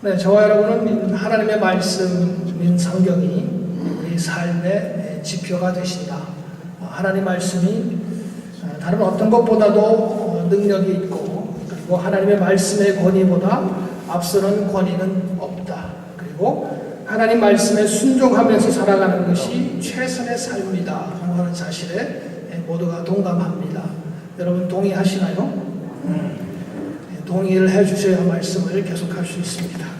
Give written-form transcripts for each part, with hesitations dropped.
네, 저와 여러분은 하나님의 말씀인 성경이 우리 삶의 지표가 되신다. 하나님 말씀이 다른 어떤 것보다도 능력이 있고, 그리고 하나님의 말씀의 권위보다 앞서는 권위는 없다. 그리고 하나님 말씀에 순종하면서 살아가는 것이 최선의 삶이다 하는 사실에 모두가 동감합니다. 여러분 동의하시나요? 동의를 해주셔야 말씀을 계속할 수 있습니다.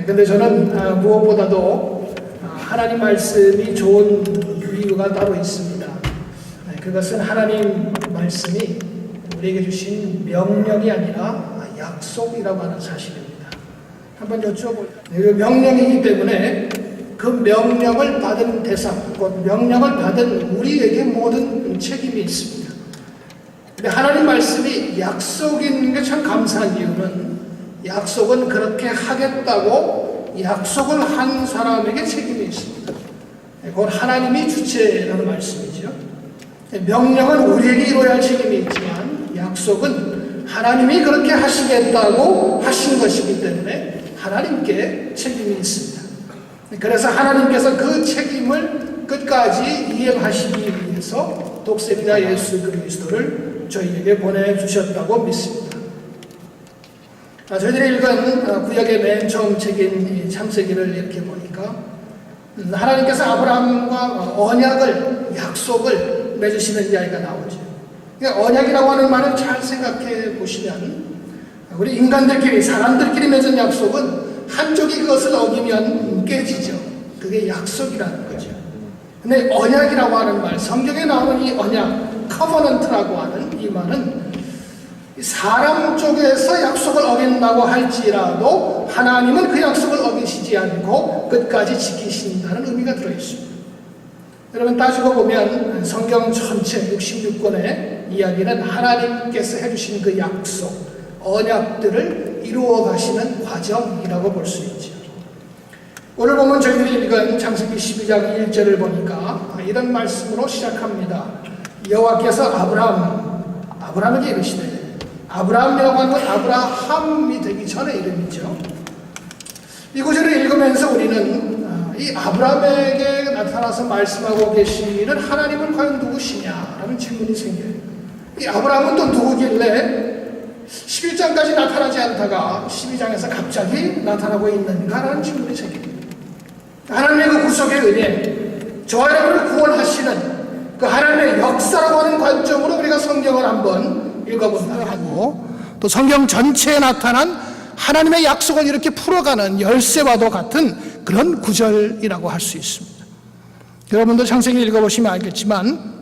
그런데 저는 무엇보다도 하나님 말씀이 좋은 이유가 따로 있습니다. 그것은 하나님 말씀이 우리에게 주신 명령이 아니라 약속이라고 하는 사실입니다. 한번 여쭤볼까요? 명령이기 때문에 그 명령을 받은 대상, 곧 명령을 받은 우리에게 모든 책임이 있습니다. 근데 하나님 말씀이 약속인 게 참 감사한 이유는 약속은 그렇게 하겠다고 약속을 한 사람에게 책임이 있습니다. 그건 하나님이 주체라는 말씀이죠. 명령은 우리에게 이루어야 할 책임이 있지만 약속은 하나님이 그렇게 하시겠다고 하신 것이기 때문에 하나님께 책임이 있습니다. 그래서 하나님께서 그 책임을 끝까지 이행하시기 위해서 독생자 예수 그리스도를 저희에게 보내주셨다고 믿습니다. 저희들이 읽은 구약의 맨 처음 책인 창세기를 이렇게 보니까 하나님께서 아브라함과 언약을, 약속을 맺으시는 이야기가 나오죠. 언약이라고 하는 말을 잘 생각해 보시면 우리 인간들끼리, 사람들끼리 맺은 약속은 한쪽이 그것을 어기면 깨지죠. 그게 약속이라는 거죠. 근데 언약이라고 하는 말, 성경에 나오는 이 언약, 커버넌트라고 하는 이 말은 사람 쪽에서 약속을 어긴다고 할지라도 하나님은 그 약속을 어기시지 않고 끝까지 지키신다는 의미가 들어있습니다. 여러분 따지고 보면 성경 전체 66권의 이야기는 하나님께서 해주신 그 약속, 언약들을 이루어 가시는 과정이라고 볼 수 있죠. 오늘 보면 저희들이 읽은 창세기 12장 1절을 보니까 이런 말씀으로 시작합니다. 여호와께서 아브라함에게 이르시되, 아브라함이라고 하는 건 아브라함이 되기 전의 이름이죠. 이 구절을 읽으면서 우리는 이 아브라함에게 나타나서 말씀하고 계시는 하나님은 과연 누구시냐라는 질문이 생겨요. 이 아브라함은 또 누구길래 11장까지 나타나지 않다가 12장에서 갑자기 나타나고 있는가라는 질문이 생깁니다. 하나님의 그 구속의 은혜, 저와 여러분을 구원하시는 그 하나님의 역사라고 하는 관점으로 우리가 성경을 한번 읽어본다고 하고, 또 성경 전체에 나타난 하나님의 약속을 이렇게 풀어가는 열쇠와도 같은 그런 구절이라고 할 수 있습니다. 여러분도 창세기 읽어보시면 알겠지만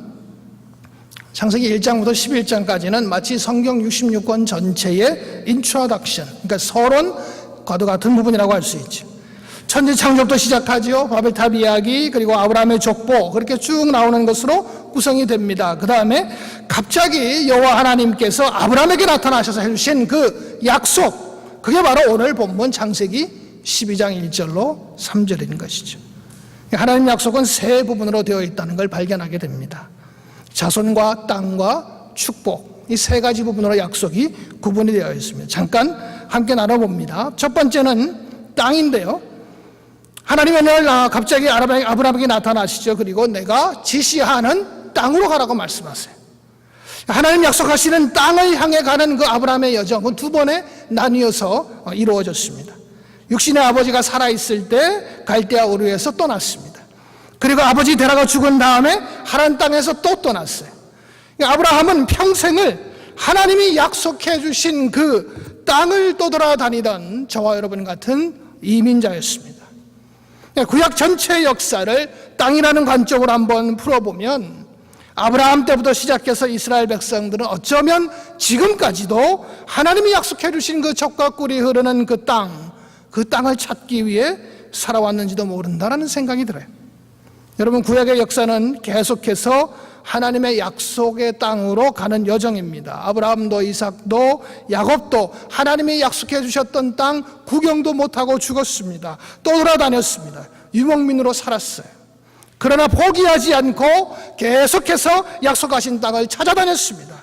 창세기 1장부터 11장까지는 마치 성경 66권 전체의 인트로덕션, 그러니까 서론과도 같은 부분이라고 할 수 있죠. 천지 창조부터 시작하죠. 바벨탑 이야기, 그리고 아브라함의 족보, 그렇게 쭉 나오는 것으로 구성이 됩니다. 그 다음에 갑자기 여호와 하나님께서 아브라함에게 나타나셔서 해주신 그 약속, 그게 바로 오늘 본문 창세기 12장 1절로 3절인 것이죠. 하나님 약속은 세 부분으로 되어 있다는 걸 발견하게 됩니다. 자손과 땅과 축복, 이 세 가지 부분으로 약속이 구분이 되어 있습니다. 잠깐 함께 나눠봅니다. 첫 번째는 땅인데요. 하나님은 갑자기 아브라함에게 나타나시죠. 그리고 내가 지시하는 땅으로 가라고 말씀하세요. 하나님 약속하시는 땅을 향해 가는 그 아브라함의 여정은 두 번에 나뉘어서 이루어졌습니다. 육신의 아버지가 살아있을 때 갈대아 우르에서 떠났습니다. 그리고 아버지 데라가 죽은 다음에 하란 땅에서 또 떠났어요. 아브라함은 평생을 하나님이 약속해 주신 그 땅을 떠돌아다니던 저와 여러분 같은 이민자였습니다. 구약 전체의 역사를 땅이라는 관점으로 한번 풀어보면 아브라함 때부터 시작해서 이스라엘 백성들은 어쩌면 지금까지도 하나님이 약속해 주신 그 젖과 꿀이 흐르는 그 땅을 찾기 위해 살아왔는지도 모른다라는 생각이 들어요. 여러분, 구약의 역사는 계속해서 하나님의 약속의 땅으로 가는 여정입니다. 아브라함도 이삭도 야곱도 하나님이 약속해 주셨던 땅 구경도 못하고 죽었습니다. 또 돌아다녔습니다. 유목민으로 살았어요. 그러나 포기하지 않고 계속해서 약속하신 땅을 찾아다녔습니다.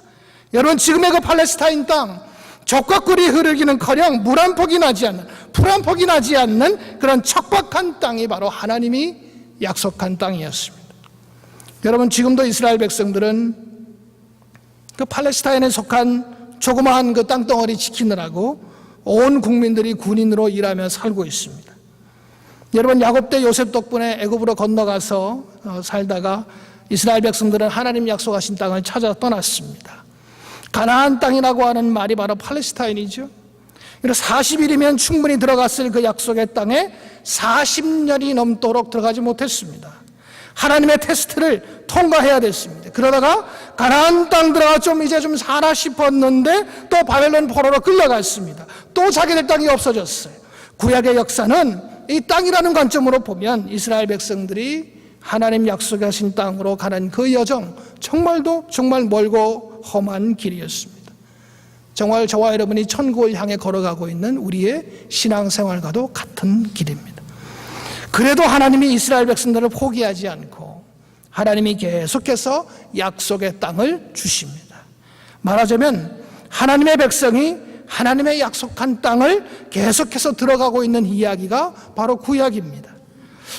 여러분, 지금의 그 팔레스타인 땅, 젖과 꿀이 흐르기는커녕 물 한 폭이 나지 않는 불안폭이 나지 않는 그런 척박한 땅이 바로 하나님이 약속한 땅이었습니다. 여러분, 지금도 이스라엘 백성들은 그 팔레스타인에 속한 조그마한 그 땅덩어리 지키느라고 온 국민들이 군인으로 일하며 살고 있습니다. 여러분, 야곱 때 요셉 덕분에 애굽으로 건너가서 살다가 이스라엘 백성들은 하나님 약속하신 땅을 찾아 떠났습니다. 가나안 땅이라고 하는 말이 바로 팔레스타인이죠. 40일이면 충분히 들어갔을 그 약속의 땅에 40년이 넘도록 들어가지 못했습니다. 하나님의 테스트를 통과해야 됐습니다. 그러다가 가나안 땅 들어가 이제 좀 살아 싶었는데 또 바벨론 포로로 끌려갔습니다. 또 자기들 땅이 없어졌어요. 구약의 역사는 이 땅이라는 관점으로 보면 이스라엘 백성들이 하나님 약속하신 땅으로 가는 그 여정, 정말 멀고 험한 길이었습니다. 정말 저와 여러분이 천국을 향해 걸어가고 있는 우리의 신앙생활과도 같은 길입니다. 그래도 하나님이 이스라엘 백성들을 포기하지 않고 하나님이 계속해서 약속의 땅을 주십니다. 말하자면 하나님의 백성이 하나님의 약속한 땅을 계속해서 들어가고 있는 이야기가 바로 구약입니다.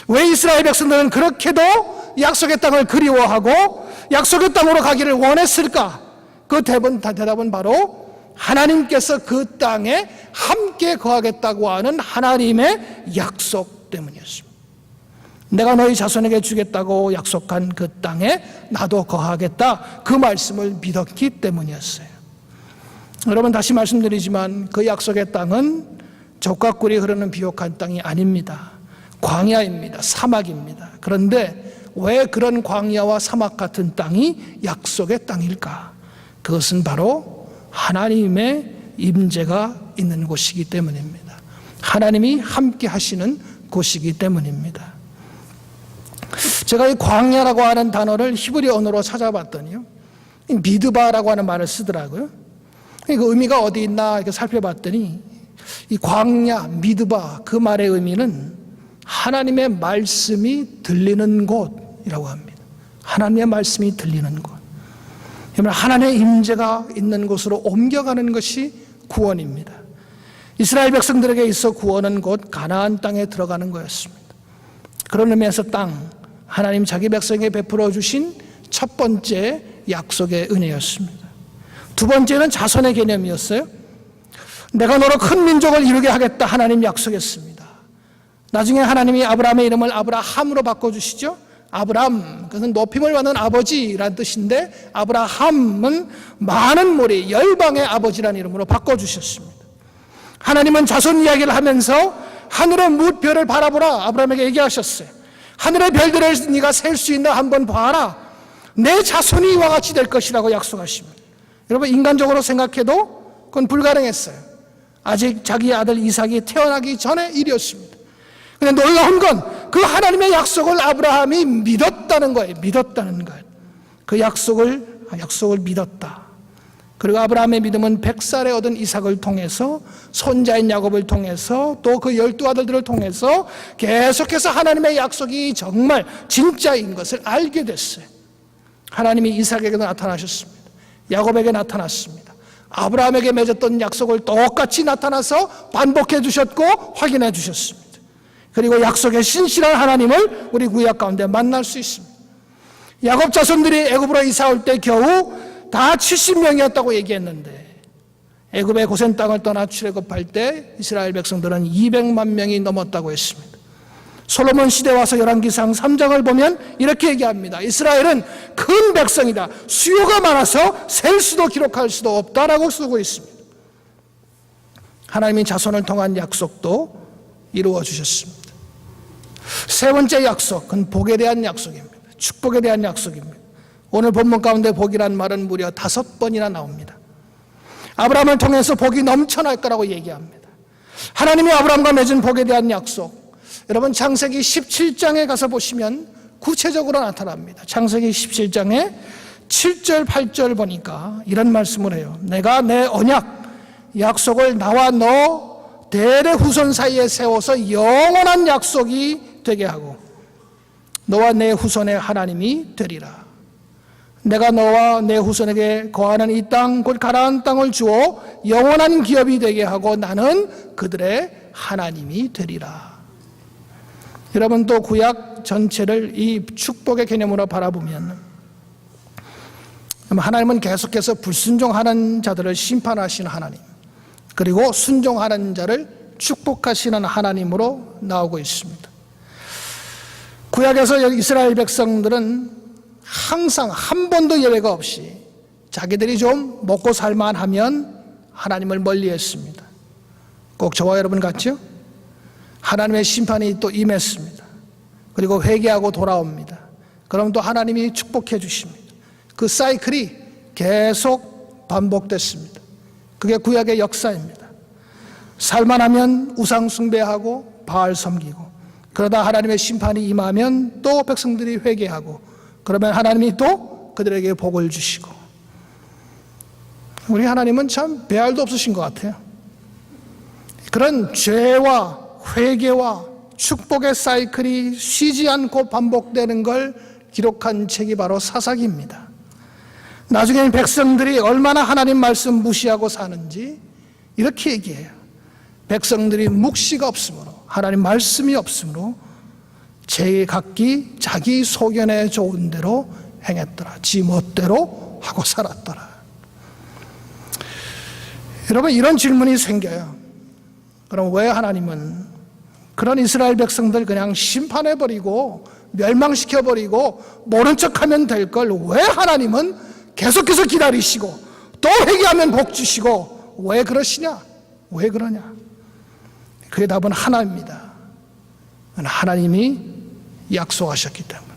왜 이스라엘 백성들은 그렇게도 약속의 땅을 그리워하고 약속의 땅으로 가기를 원했을까? 그 대답은 바로 하나님께서 그 땅에 함께 거하겠다고 하는 하나님의 약속 때문이었습니다. 내가 너희 자손에게 주겠다고 약속한 그 땅에 나도 거하겠다, 그 말씀을 믿었기 때문이었어요. 여러분, 다시 말씀드리지만 그 약속의 땅은 젖과 꿀이 흐르는 비옥한 땅이 아닙니다. 광야입니다. 사막입니다. 그런데 왜 그런 광야와 사막 같은 땅이 약속의 땅일까? 그것은 바로 하나님의 임재가 있는 곳이기 때문입니다. 하나님이 함께 하시는 곳이기 때문입니다. 제가 이 광야라고 하는 단어를 히브리 언어로 찾아봤더니요, 미드바라고 하는 말을 쓰더라고요. 그 의미가 어디 있나 이렇게 살펴봤더니 이 광야, 미드바, 그 말의 의미는 하나님의 말씀이 들리는 곳이라고 합니다. 하나님의 말씀이 들리는 곳. 하나님의 임재가 있는 곳으로 옮겨가는 것이 구원입니다. 이스라엘 백성들에게 있어 구원은 곧 가나안 땅에 들어가는 거였습니다. 그런 의미에서 하나님 자기 백성에게 베풀어 주신 첫 번째 약속의 은혜였습니다. 두 번째는 자손의 개념이었어요. 내가 너로 큰 민족을 이루게 하겠다, 하나님 약속했습니다. 나중에 하나님이 아브라함의 이름을 아브라함으로 바꿔주시죠. 아브람, 그것은 높임을 받는 아버지라는 뜻인데 아브라함은 많은 무리, 열방의 아버지라는 이름으로 바꿔주셨습니다. 하나님은 자손 이야기를 하면서 하늘의 무별을 바라보라 아브라함에게 얘기하셨어요. 하늘의 별들을 네가 셀 수 있나 한번 봐라. 내 자손이 이와 같이 될 것이라고 약속하십니다. 여러분, 인간적으로 생각해도 그건 불가능했어요. 아직 자기 아들 이삭이 태어나기 전의 일이었습니다. 근데 놀라운 건 그 하나님의 약속을 아브라함이 믿었다는 거예요. 믿었다는 거예요. 그 약속을 믿었다. 그리고 아브라함의 믿음은 100살에 얻은 이삭을 통해서, 손자인 야곱을 통해서, 또 그 12아들들을 통해서 계속해서 하나님의 약속이 정말 진짜인 것을 알게 됐어요. 하나님이 이삭에게 나타나셨습니다. 야곱에게 나타났습니다. 아브라함에게 맺었던 약속을 똑같이 나타나서 반복해 주셨고 확인해 주셨습니다. 그리고 약속의 신실한 하나님을 우리 구약 가운데 만날 수 있습니다. 야곱 자손들이 애굽으로 이사 올 때 겨우 다 70명이었다고 얘기했는데 애굽의 고센 땅을 떠나 출애굽할 때 이스라엘 백성들은 200만 명이 넘었다고 했습니다. 솔로몬 시대 와서 열왕기상 3장을 보면 이렇게 얘기합니다. 이스라엘은 큰 백성이다. 수요가 많아서 셀 수도 기록할 수도 없다라고 쓰고 있습니다. 하나님이 자손을 통한 약속도 이루어 주셨습니다. 세 번째 약속은 복에 대한 약속입니다. 축복에 대한 약속입니다. 오늘 본문 가운데 복이란 말은 무려 5번이나 나옵니다. 아브라함을 통해서 복이 넘쳐날 거라고 얘기합니다. 하나님이 아브라함과 맺은 복에 대한 약속, 여러분 창세기 17장에 가서 보시면 구체적으로 나타납니다. 창세기 17장에 7절 8절 보니까 이런 말씀을 해요. 내가 내 언약 약속을 나와 너 대대 후손 사이에 세워서 영원한 약속이 되게 하고 너와 내 후손의 하나님이 되리라. 내가 너와 내 후손에게 거하는 이 땅 곧 가나안 땅을 주어 영원한 기업이 되게 하고 나는 그들의 하나님이 되리라. 여러분, 또 구약 전체를 이 축복의 개념으로 바라보면 하나님은 계속해서 불순종하는 자들을 심판하시는 하나님, 그리고 순종하는 자를 축복하시는 하나님으로 나오고 있습니다. 구약에서 이스라엘 백성들은 항상 한 번도 예외가 없이 자기들이 좀 먹고 살만하면 하나님을 멀리했습니다. 꼭 저와 여러분 같죠? 하나님의 심판이 또 임했습니다. 그리고 회개하고 돌아옵니다. 그럼 또 하나님이 축복해 주십니다. 그 사이클이 계속 반복됐습니다. 그게 구약의 역사입니다. 살만하면 우상 숭배하고 바알 섬기고, 그러다 하나님의 심판이 임하면 또 백성들이 회개하고, 그러면 하나님이 또 그들에게 복을 주시고. 우리 하나님은 참 배알도 없으신 것 같아요. 그런 죄와 회개와 축복의 사이클이 쉬지 않고 반복되는 걸 기록한 책이 바로 사사기입니다. 나중에 백성들이 얼마나 하나님 말씀 무시하고 사는지 이렇게 얘기해요. 백성들이 묵시가 없으므로, 하나님 말씀이 없으므로 제각기 자기 소견에 좋은 대로 행했더라. 지 멋대로 하고 살았더라. 여러분, 이런 질문이 생겨요. 그럼 왜 하나님은 그런 이스라엘 백성들 그냥 심판해버리고 멸망시켜버리고 모른 척하면 될 걸 왜 하나님은 계속해서 기다리시고 또 회개하면 복 주시고 왜 그러시냐? 왜 그러냐? 그의 답은 하나입니다. 하나님이 약속하셨기 때문에.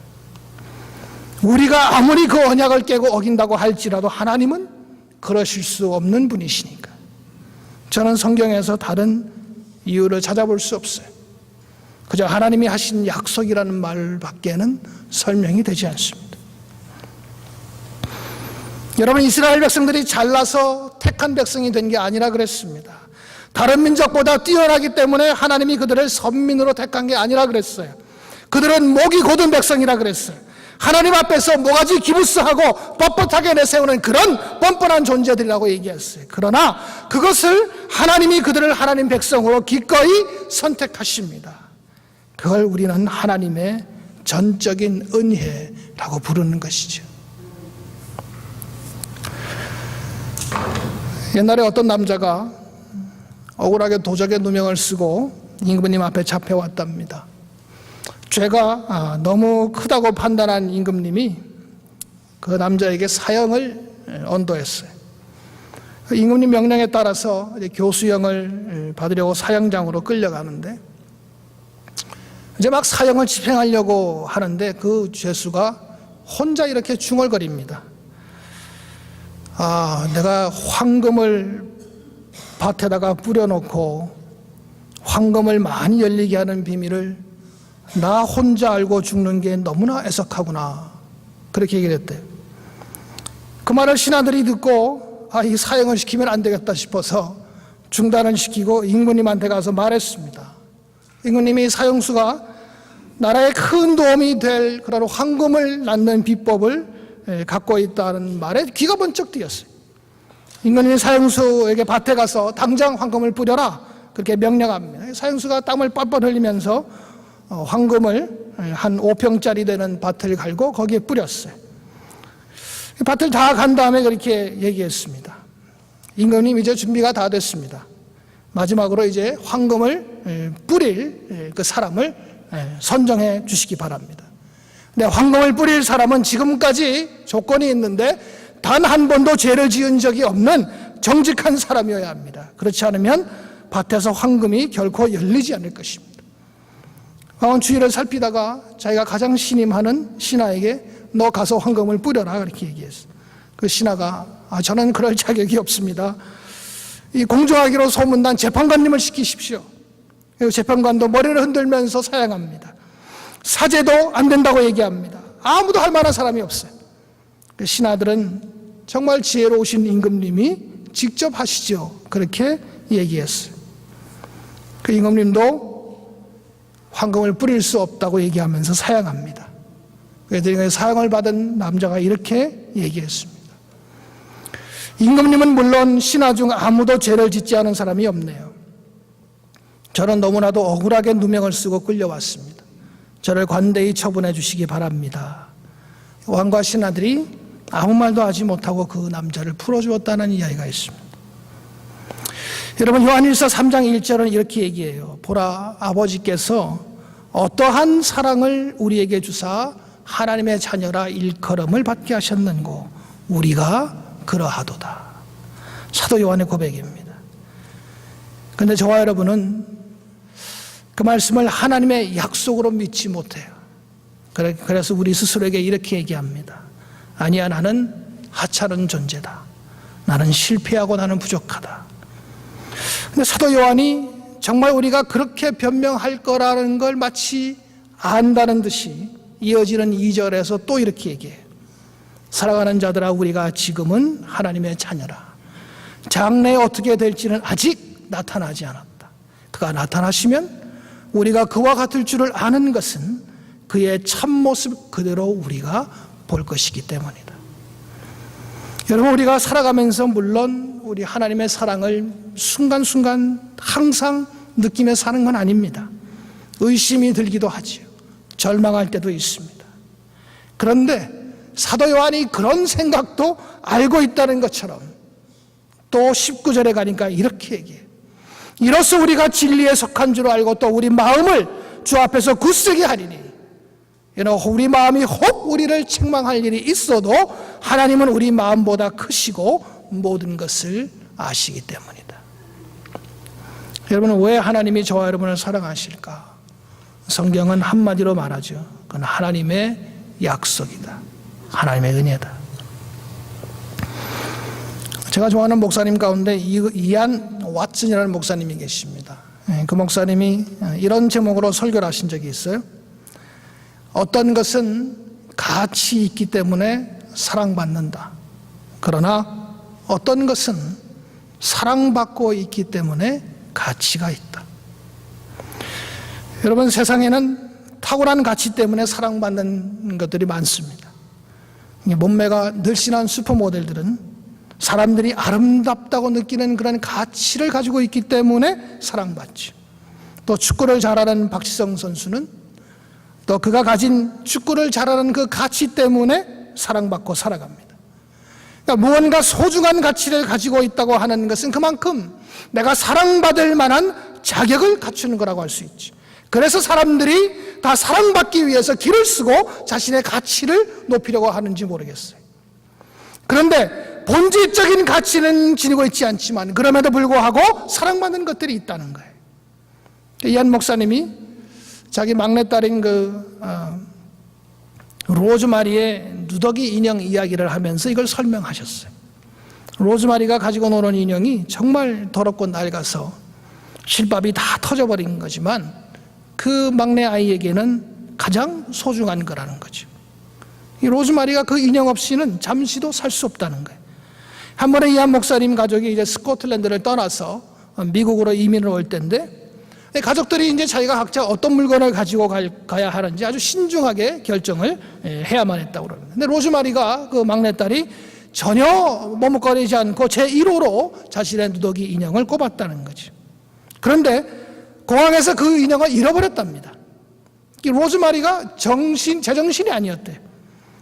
우리가 아무리 그 언약을 깨고 어긴다고 할지라도 하나님은 그러실 수 없는 분이시니까. 저는 성경에서 다른 이유를 찾아볼 수 없어요. 그저 하나님이 하신 약속이라는 말밖에는 설명이 되지 않습니다. 여러분, 이스라엘 백성들이 잘나서 택한 백성이 된 게 아니라 그랬습니다. 다른 민족보다 뛰어나기 때문에 하나님이 그들을 선민으로 택한 게 아니라 그랬어요. 그들은 목이 곧은 백성이라 그랬어요. 하나님 앞에서 모가지 기부스하고 뻣뻣하게 내세우는 그런 뻔뻔한 존재들이라고 얘기했어요. 그러나 그것을 하나님이 그들을 하나님 백성으로 기꺼이 선택하십니다. 그걸 우리는 하나님의 전적인 은혜라고 부르는 것이죠. 옛날에 어떤 남자가 억울하게 도적의 누명을 쓰고 임금님 앞에 잡혀왔답니다. 죄가 너무 크다고 판단한 임금님이 그 남자에게 사형을 언도했어요. 임금님 명령에 따라서 이제 교수형을 받으려고 사형장으로 끌려가는데, 이제 막 사형을 집행하려고 하는데 그 죄수가 혼자 이렇게 중얼거립니다. 내가 황금을 밭에다가 뿌려놓고 황금을 많이 열리게 하는 비밀을 나 혼자 알고 죽는 게 너무나 애석하구나, 그렇게 얘기를 했대요. 그 말을 신하들이 듣고 이 사형을 시키면 안 되겠다 싶어서 중단을 시키고 임금님한테 가서 말했습니다. 임금님이 사형수가 나라에 큰 도움이 될 그런 황금을 낳는 비법을 갖고 있다는 말에 귀가 번쩍 뜨였어요. 임금님이 사형수에게 밭에 가서 당장 황금을 뿌려라, 그렇게 명령합니다. 사형수가 땀을 뻘뻘 흘리면서 황금을 한 5평짜리 되는 밭을 갈고 거기에 뿌렸어요. 밭을 다 간 다음에 그렇게 얘기했습니다. 임금님, 이제 준비가 다 됐습니다. 마지막으로 이제 황금을 뿌릴 그 사람을 선정해 주시기 바랍니다. 근데 황금을 뿌릴 사람은 지금까지 조건이 있는데 단 한 번도 죄를 지은 적이 없는 정직한 사람이어야 합니다. 그렇지 않으면 밭에서 황금이 결코 열리지 않을 것입니다. 왕은 주위를 살피다가 자기가 가장 신임하는 신하에게 너 가서 황금을 뿌려라, 그렇게 얘기했어요. 그 신하가 저는 그럴 자격이 없습니다. 이 공정하기로 소문난 재판관님을 시키십시오. 그리고 재판관도 머리를 흔들면서 사양합니다. 사제도 안 된다고 얘기합니다. 아무도 할 만한 사람이 없어요. 그 신하들은 정말 지혜로우신 임금님이 직접 하시죠, 그렇게 얘기했어요. 그 임금님도 황금을 뿌릴 수 없다고 얘기하면서 사양합니다. 그래서 사형을 받은 남자가 이렇게 얘기했습니다. 임금님은 물론 신하 중 아무도 죄를 짓지 않은 사람이 없네요. 저는 너무나도 억울하게 누명을 쓰고 끌려왔습니다. 저를 관대히 처분해 주시기 바랍니다. 왕과 신하들이 아무 말도 하지 못하고 그 남자를 풀어주었다는 이야기가 있습니다. 여러분, 요한일서 3장 1절은 이렇게 얘기해요. 보라, 아버지께서 어떠한 사랑을 우리에게 주사 하나님의 자녀라 일컬음을 받게 하셨는고 우리가 그러하도다. 사도 요한의 고백입니다. 그런데 저와 여러분은 그 말씀을 하나님의 약속으로 믿지 못해요. 그래서 우리 스스로에게 이렇게 얘기합니다. 아니야, 나는 하찮은 존재다. 나는 실패하고 나는 부족하다. 근데 사도 요한이 정말 우리가 그렇게 변명할 거라는 걸 마치 안다는 듯이 이어지는 2절에서 또 이렇게 얘기해요. 사랑하는 자들아, 우리가 지금은 하나님의 자녀라. 장래에 어떻게 될지는 아직 나타나지 않았다. 그가 나타나시면 우리가 그와 같을 줄을 아는 것은 그의 참모습 그대로 우리가 볼 것이기 때문이다. 여러분, 우리가 살아가면서 물론 우리 하나님의 사랑을 순간순간 항상 느끼며 사는 건 아닙니다. 의심이 들기도 하지요. 절망할 때도 있습니다. 그런데 사도 요한이 그런 생각도 알고 있다는 것처럼 또 19절에 가니까 이렇게 얘기해요. 이로써 우리가 진리에 속한 줄 알고 또 우리 마음을 주 앞에서 굳세게 하리니 우리 마음이 혹 우리를 책망할 일이 있어도 하나님은 우리 마음보다 크시고 모든 것을 아시기 때문이다. 여러분, 왜 하나님이 저와 여러분을 사랑하실까? 성경은 한마디로 말하죠. 그건 하나님의 약속이다. 하나님의 은혜다. 제가 좋아하는 목사님 가운데 이안 왓슨이라는 목사님이 계십니다. 그 목사님이 이런 제목으로 설교를 하신 적이 있어요. 어떤 것은 가치 있기 때문에 사랑받는다. 그러나 어떤 것은 사랑받고 있기 때문에 가치가 있다. 여러분, 세상에는 탁월한 가치 때문에 사랑받는 것들이 많습니다. 몸매가 늘씬한 슈퍼모델들은 사람들이 아름답다고 느끼는 그런 가치를 가지고 있기 때문에 사랑받죠. 또 축구를 잘하는 박지성 선수는 또 그가 가진 축구를 잘하는 그 가치 때문에 사랑받고 살아갑니다. 그러니까 무언가 소중한 가치를 가지고 있다고 하는 것은 그만큼 내가 사랑받을 만한 자격을 갖추는 거라고 할 수 있지. 그래서 사람들이 다 사랑받기 위해서 길을 쓰고 자신의 가치를 높이려고 하는지 모르겠어요. 그런데 본질적인 가치는 지니고 있지 않지만 그럼에도 불구하고 사랑받는 것들이 있다는 거예요. 이한 목사님이 자기 막내딸인 로즈마리의 누더기 인형 이야기를 하면서 이걸 설명하셨어요. 로즈마리가 가지고 노는 인형이 정말 더럽고 낡아서 실밥이 다 터져버린 거지만 그 막내 아이에게는 가장 소중한 거라는 거죠. 이 로즈마리가 그 인형 없이는 잠시도 살 수 없다는 거예요. 한 번에 이한 목사님 가족이 이제 스코틀랜드를 떠나서 미국으로 이민을 올 때인데 가족들이 이제 자기가 각자 어떤 물건을 가지고 가야 하는지 아주 신중하게 결정을 해야만 했다고 그럽니다. 근데 로즈마리가 그 막내딸이 전혀 머뭇거리지 않고 제1호로 자신의 누더기 인형을 꼽았다는 거죠. 그런데 공항에서 그 인형을 잃어버렸답니다. 로즈마리가 제정신이 아니었대요.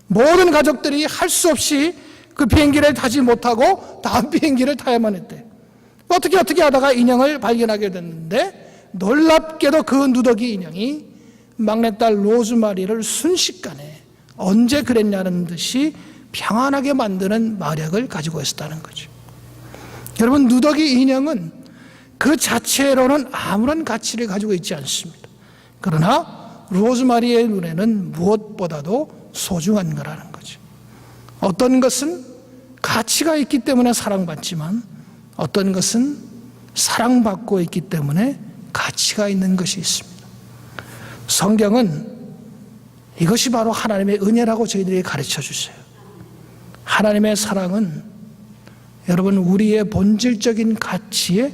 모든 가족들이 할 수 없이 그 비행기를 타지 못하고 다음 비행기를 타야만 했대요. 어떻게 하다가 인형을 발견하게 됐는데 놀랍게도 그 누더기 인형이 막내딸 로즈마리를 순식간에 언제 그랬냐는 듯이 평안하게 만드는 마력을 가지고 있었다는 거죠. 여러분, 누더기 인형은 그 자체로는 아무런 가치를 가지고 있지 않습니다. 그러나 로즈마리의 눈에는 무엇보다도 소중한 거라는 거죠. 어떤 것은 가치가 있기 때문에 사랑받지만 어떤 것은 사랑받고 있기 때문에 가치가 있는 것이 있습니다. 성경은 이것이 바로 하나님의 은혜라고 저희들에게 가르쳐 주세요. 하나님의 사랑은 여러분 우리의 본질적인 가치에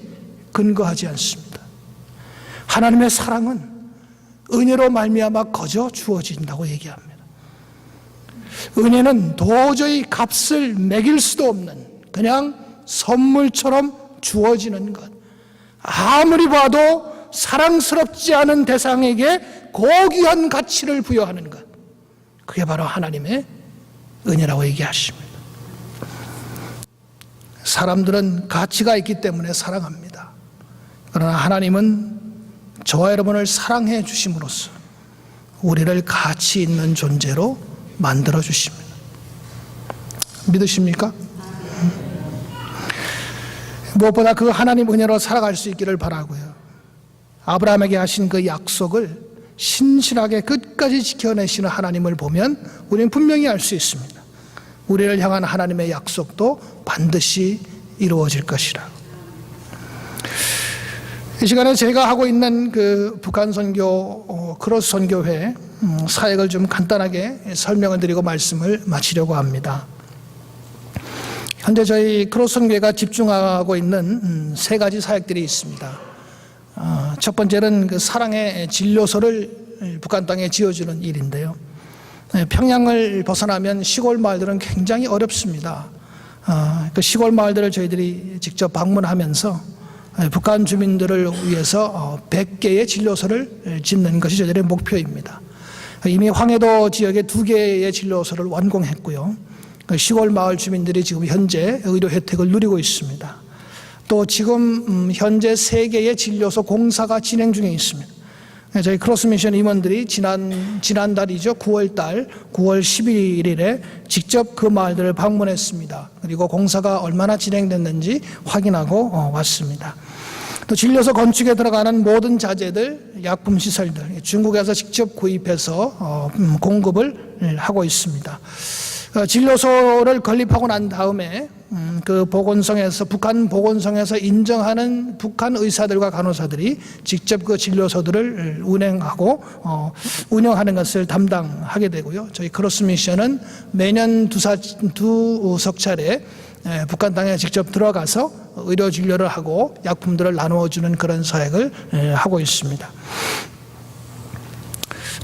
근거하지 않습니다. 하나님의 사랑은 은혜로 말미암아 거저 주어진다고 얘기합니다. 은혜는 도저히 값을 매길 수도 없는 그냥 선물처럼 주어지는 것. 아무리 봐도 사랑스럽지 않은 대상에게 고귀한 가치를 부여하는 것, 그게 바로 하나님의 은혜라고 얘기하십니다. 사람들은 가치가 있기 때문에 사랑합니다. 그러나 하나님은 저와 여러분을 사랑해 주심으로써 우리를 가치 있는 존재로 만들어 주십니다. 믿으십니까? 무엇보다 그 하나님 은혜로 살아갈 수 있기를 바라고요. 아브라함에게 하신 그 약속을 신실하게 끝까지 지켜내시는 하나님을 보면 우리는 분명히 알 수 있습니다. 우리를 향한 하나님의 약속도 반드시 이루어질 것이라. 이 시간에 제가 하고 있는 그 북한 선교 크로스 선교회 사역을 좀 간단하게 설명을 드리고 말씀을 마치려고 합니다. 현재 저희 크로스 선교회가 집중하고 있는 세 가지 사역들이 있습니다. 첫 번째는 그 사랑의 진료소를 북한 땅에 지어주는 일인데요. 평양을 벗어나면 시골 마을들은 굉장히 어렵습니다. 그 시골 마을들을 저희들이 직접 방문하면서 북한 주민들을 위해서 100개의 진료소를 짓는 것이 저희들의 목표입니다. 이미 황해도 지역에 2개의 진료소를 완공했고요. 시골 마을 주민들이 지금 현재 의료 혜택을 누리고 있습니다. 또 지금 현재 3개의 진료소 공사가 진행 중에 있습니다. 저희 크로스 미션 임원들이 지난달이죠. 9월 11일에 직접 그 마을들을 방문했습니다. 그리고 공사가 얼마나 진행됐는지 확인하고 왔습니다. 또 진료소 건축에 들어가는 모든 자재들, 약품 시설들 중국에서 직접 구입해서 공급을 하고 있습니다. 진료소를 건립하고 난 다음에 그 보건성에서 북한 보건성에서 인정하는 북한 의사들과 간호사들이 직접 그 진료소들을 운영하는 것을 담당하게 되고요. 저희 크로스 미션은 매년 두 석차례 북한 땅에 직접 들어가서 의료 진료를 하고 약품들을 나누어 주는 그런 사역을 하고 있습니다.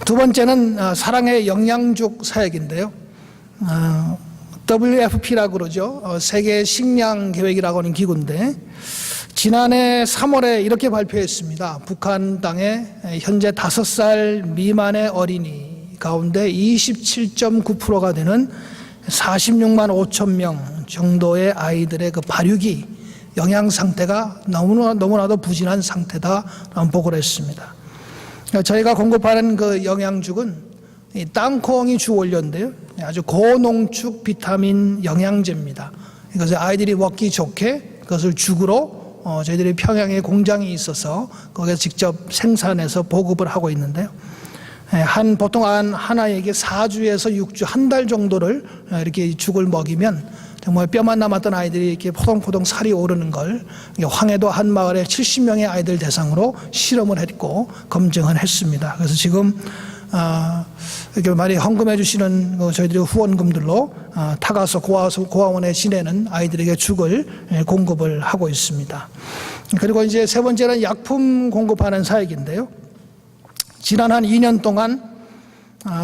두 번째는 사랑의 영양죽 사역인데요. WFP라고 그러죠. 세계 식량 계획이라고 하는 기구인데 지난해 3월에 이렇게 발표했습니다. 북한 땅에 현재 5살 미만의 어린이 가운데 27.9%가 되는 46만 5천 명 정도의 아이들의 그 발육이 영양 상태가 너무나도 부진한 상태다라는 보고를 했습니다. 저희가 공급하는 그 영양죽은 이 땅콩이 주 원료인데요. 아주 고농축 비타민 영양제입니다. 이것을 아이들이 먹기 좋게 그것을 죽으로 저희들이 평양에 공장이 있어서 거기서 직접 생산해서 보급을 하고 있는데요. 보통 하나에게 4주에서 6주, 한 달 정도를 이렇게 죽을 먹이면 정말 뼈만 남았던 아이들이 이렇게 포동포동 살이 오르는 걸 황해도 한 마을에 70명의 아이들 대상으로 실험을 했고 검증을 했습니다. 그래서 지금 이렇게 많이 헌금해 주시는 저희들의 후원금들로 타가서 고아원에 지내는 아이들에게 죽을 공급을 하고 있습니다. 그리고 이제 세 번째는 약품 공급하는 사역인데요. 지난 한 2년 동안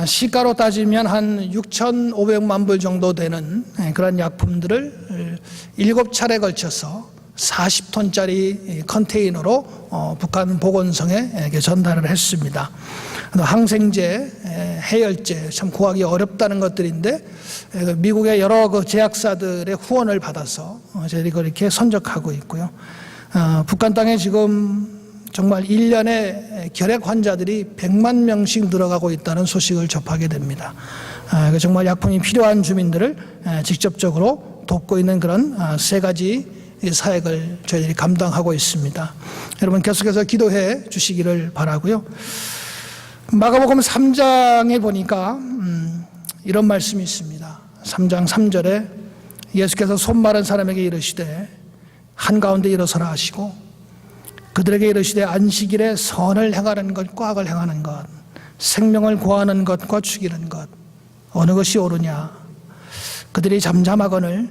시가로 따지면 한 6,500만 불 정도 되는 그런 약품들을 7차례 걸쳐서 40톤짜리 컨테이너로 북한 보건성에 전달을 했습니다. 항생제, 해열제 참 구하기 어렵다는 것들인데 미국의 여러 그 제약사들의 후원을 받아서 저희들이 그렇게 선적하고 있고요. 북한 땅에 지금 정말 1년에 결핵 환자들이 100만 명씩 늘어가고 있다는 소식을 접하게 됩니다. 정말 약품이 필요한 주민들을 직접적으로 돕고 있는 그런 세 가지 사역을 저희들이 감당하고 있습니다. 여러분 계속해서 기도해 주시기를 바라고요. 마가복음 3장에 보니까 이런 말씀이 있습니다. 3장 3절에 예수께서 손 마른 사람에게 이르시되 한가운데 일어서라 하시고 그들에게 이르시되 안식일에 선을 행하는 것과 악을 행하는 것, 생명을 구하는 것과 죽이는 것 어느 것이 옳으냐. 그들이 잠잠하거늘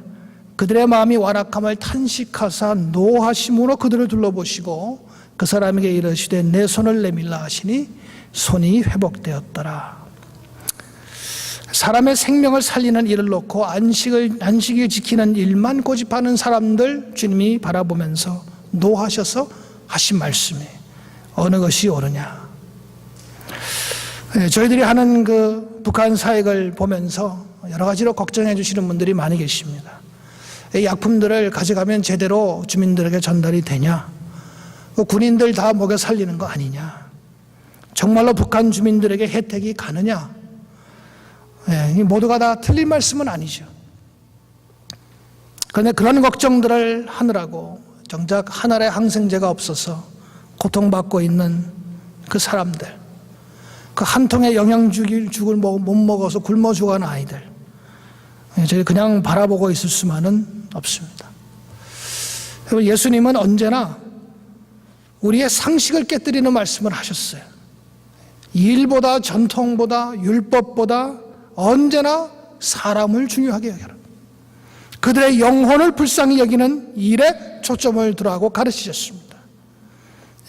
그들의 마음이 완악함을 탄식하사 노하심으로 그들을 둘러보시고 그 사람에게 이르시되 내 손을 내밀라 하시니 손이 회복되었더라. 사람의 생명을 살리는 일을 놓고 안식을 지키는 일만 고집하는 사람들 주님이 바라보면서 노하셔서 하신 말씀이 어느 것이 옳으냐. 저희들이 하는 그 북한 사역을 보면서 여러 가지로 걱정해 주시는 분들이 많이 계십니다. 이 약품들을 가져가면 제대로 주민들에게 전달이 되냐? 군인들 다 먹여 살리는 거 아니냐? 정말로 북한 주민들에게 혜택이 가느냐? 모두가 다 틀린 말씀은 아니죠. 그런데 그런 걱정들을 하느라고 정작 한 알의 항생제가 없어서 고통받고 있는 그 사람들, 그 한 통의 영양죽을 못 먹어서 굶어 죽어가는 아이들, 저희 그냥 바라보고 있을 수만은 없습니다. 예수님은 언제나 우리의 상식을 깨뜨리는 말씀을 하셨어요. 일보다 전통보다 율법보다 언제나 사람을 중요하게 여겨라. 그들의 영혼을 불쌍히 여기는 일에 초점을 두라고 가르치셨습니다.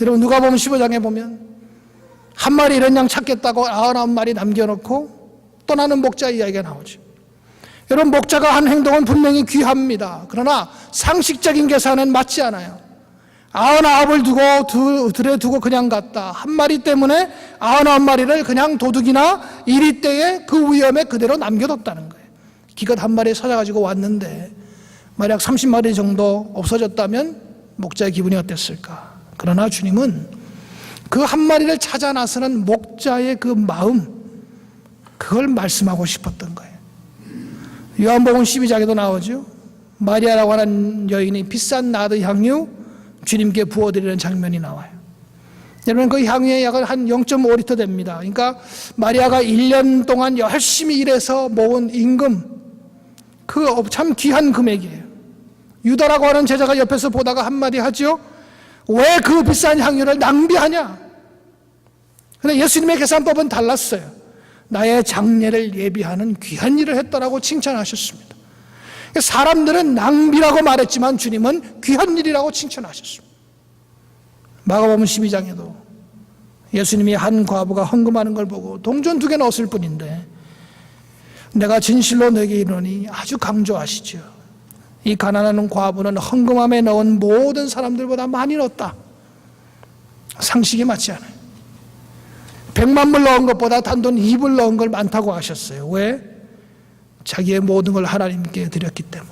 여러분 누가복음 15장에 보면 한 마리 잃은 양 찾겠다고 99마리 남겨놓고 떠나는 목자 이야기가 나오죠. 여러분 목자가 한 행동은 분명히 귀합니다. 그러나 상식적인 계산은 맞지 않아요. 99을 두고 들에 두고 그냥 갔다. 한 마리 때문에 99마리를 그냥 도둑이나 이리떼에 그 위험에 그대로 남겨뒀다는 거예요. 기껏 한 마리 찾아가지고 왔는데 만약 30마리 정도 없어졌다면 목자의 기분이 어땠을까? 그러나 주님은 그 한 마리를 찾아 나서는 목자의 그 마음, 그걸 말씀하고 싶었던 거예요. 요한복음 12장에도 나오죠. 마리아라고 하는 여인이 비싼 나드 향유 주님께 부어드리는 장면이 나와요. 여러분 그 향유의 약은 한 0.5리터 됩니다. 그러니까 마리아가 1년 동안 열심히 일해서 모은 임금, 그 참 귀한 금액이에요. 유다라고 하는 제자가 옆에서 보다가 한마디 하죠. 왜 그 비싼 향유를 낭비하냐? 그런데 예수님의 계산법은 달랐어요. 나의 장례를 예비하는 귀한 일을 했다라고 칭찬하셨습니다. 사람들은 낭비라고 말했지만 주님은 귀한 일이라고 칭찬하셨습니다. 마가복음 12장에도 예수님이 한 과부가 헌금하는 걸 보고 동전 2개 넣었을 뿐인데 내가 진실로 너에게 이르노니 아주 강조하시죠. 이 가난한 과부는 헌금함에 넣은 모든 사람들보다 많이 넣었다. 상식이 맞지 않아요. 100만 불 넣은 것보다 단돈 2불 넣은 걸 많다고 하셨어요. 왜? 자기의 모든 걸 하나님께 드렸기 때문에.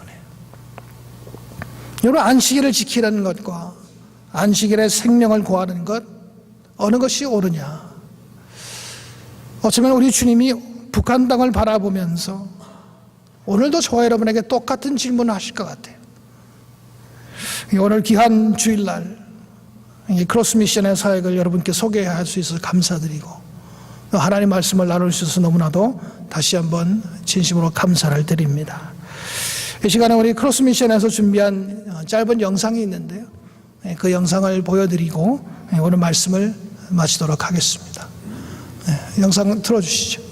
여러분 안식일을 지키라는 것과 안식일의 생명을 구하는 것 어느 것이 옳으냐? 어쩌면 우리 주님이 북한 땅을 바라보면서 오늘도 저와 여러분에게 똑같은 질문을 하실 것 같아요. 오늘 귀한 주일날 크로스 미션의 사역을 여러분께 소개할 수 있어서 감사드리고 하나님 말씀을 나눌 수 있어서 너무나도 다시 한번 진심으로 감사를 드립니다. 이 시간에 우리 크로스 미션에서 준비한 짧은 영상이 있는데요. 그 영상을 보여드리고 오늘 말씀을 마치도록 하겠습니다. 영상 틀어주시죠.